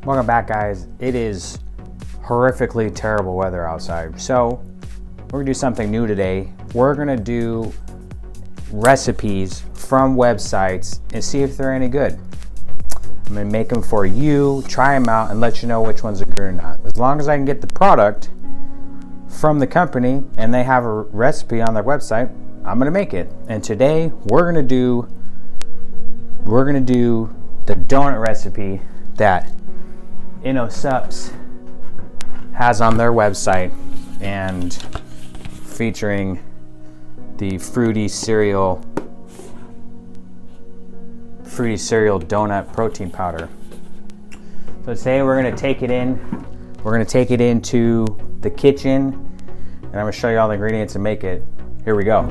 Welcome back, guys. It is horrifically terrible weather outside, so we're gonna do something new today. We're gonna do recipes from websites and see if they're any good. I'm gonna make them for you, try them out, and let you know which ones are good or not. As long as I can get the product from the company and they have a recipe on their website, I'm gonna make it. And today we're gonna do the donut recipe that Innosupps has on their website, and featuring the fruity cereal donut protein powder. So today we're gonna take it into the kitchen, and I'm gonna show you all the ingredients and make it. Here we go.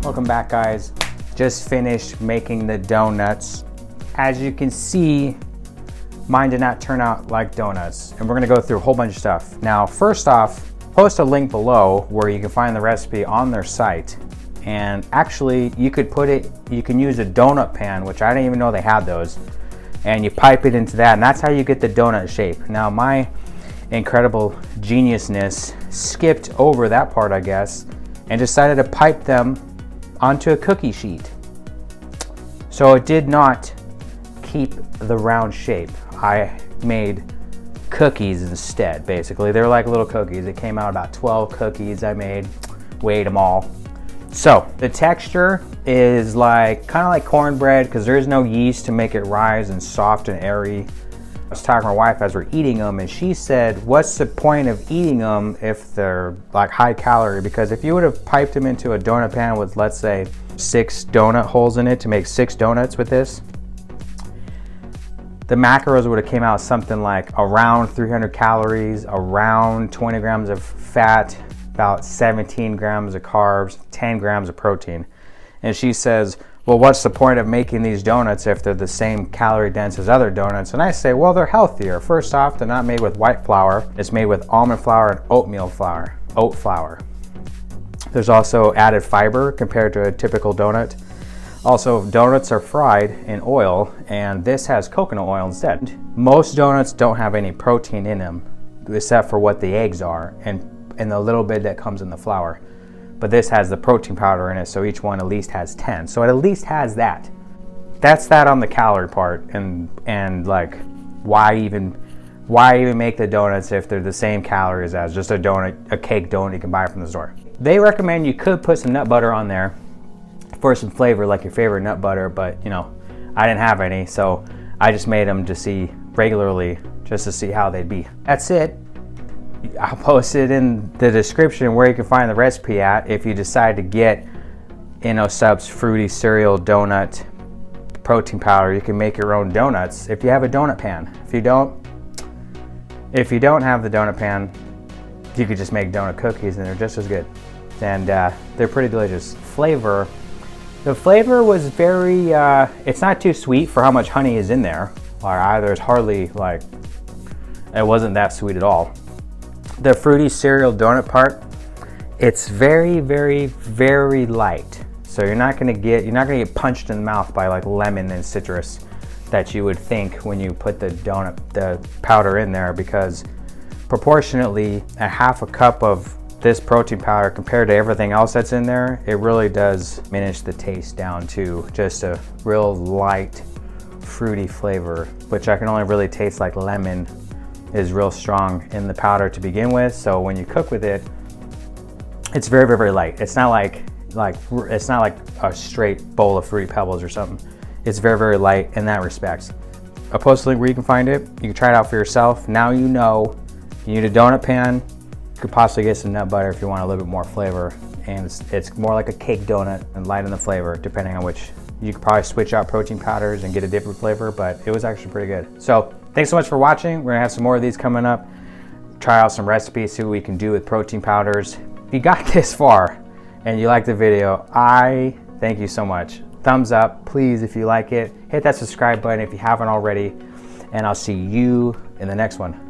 Welcome back, guys. Just finished making the donuts. As you can see, mine did not turn out like donuts, and we're gonna go through a whole bunch of stuff. Now, first off, post a link below where you can find the recipe on their site. And actually, you can use a donut pan, which I didn't even know they had those, and you pipe it into that, and that's how you get the donut shape. Now, my incredible geniusness skipped over that part, I guess, and decided to pipe them onto a cookie sheet. So it did not keep the round shape. I made cookies instead, basically. They're like little cookies. It came out about 12 cookies I made, weighed them all. So the texture is kind of like cornbread, because there is no yeast to make it rise and soft and airy. I was talking to my wife as we're eating them, and she said, what's the point of eating them if they're like high calorie? Because if you would have piped them into a donut pan with, let's say, 6 donut holes in it to make 6 donuts with this, the macros would have came out something like around 300 calories, around 20 grams of fat, about 17 grams of carbs, 10 grams of protein. And she says, well, what's the point of making these donuts if they're the same calorie dense as other donuts? And I say, well, they're healthier. First off, they're not made with white flour. It's made with almond flour and oat flour. There's also added fiber compared to a typical donut. Also, donuts are fried in oil, and this has coconut oil instead. Most donuts don't have any protein in them, except for what the eggs are and the little bit that comes in the flour. But this has the protein powder in it, so each one at least has 10. So it at least has that. That's that on the calorie part, and like, why even make the donuts if they're the same calories as just a cake donut you can buy from the store. They recommend you could put some nut butter on there for some flavor, like your favorite nut butter, but you know, I didn't have any, so I just made them to see regularly, just to see how they'd be. That's it. I'll post it in the description where you can find the recipe at if you decide to get Innosupps fruity cereal donut protein powder. You can make your own donuts if you have a donut pan. If you don't have the donut pan, you could just make donut cookies and they're just as good. And they're pretty delicious. The flavor was very, it's not too sweet for how much honey is in there. Or either it's hardly, like, it wasn't that sweet at all. The fruity cereal donut part, it's very, very, very light. So you're not gonna get punched in the mouth by like lemon and citrus that you would think when you put the powder in there, because proportionately a half a cup of this protein powder compared to everything else that's in there, it really does diminish the taste down to just a real light fruity flavor, which I can only really taste like lemon is real strong in the powder to begin with. So when you cook with it, it's very, very, very light. It's not like a straight bowl of Fruity Pebbles or something. It's very, very light in that respect. I'll post a link where you can find it. You can try it out for yourself. Now you know you need a donut pan. You could possibly get some nut butter if you want a little bit more flavor. And it's more like a cake donut and light in the flavor, depending on which. You could probably switch out protein powders and get a different flavor, but it was actually pretty good. So thanks so much for watching. We're gonna have some more of these coming up. Try out some recipes, see what we can do with protein powders. If you got this far and you like the video, I thank you so much. Thumbs up, please, if you like it. Hit that subscribe button if you haven't already, and I'll see you in the next one.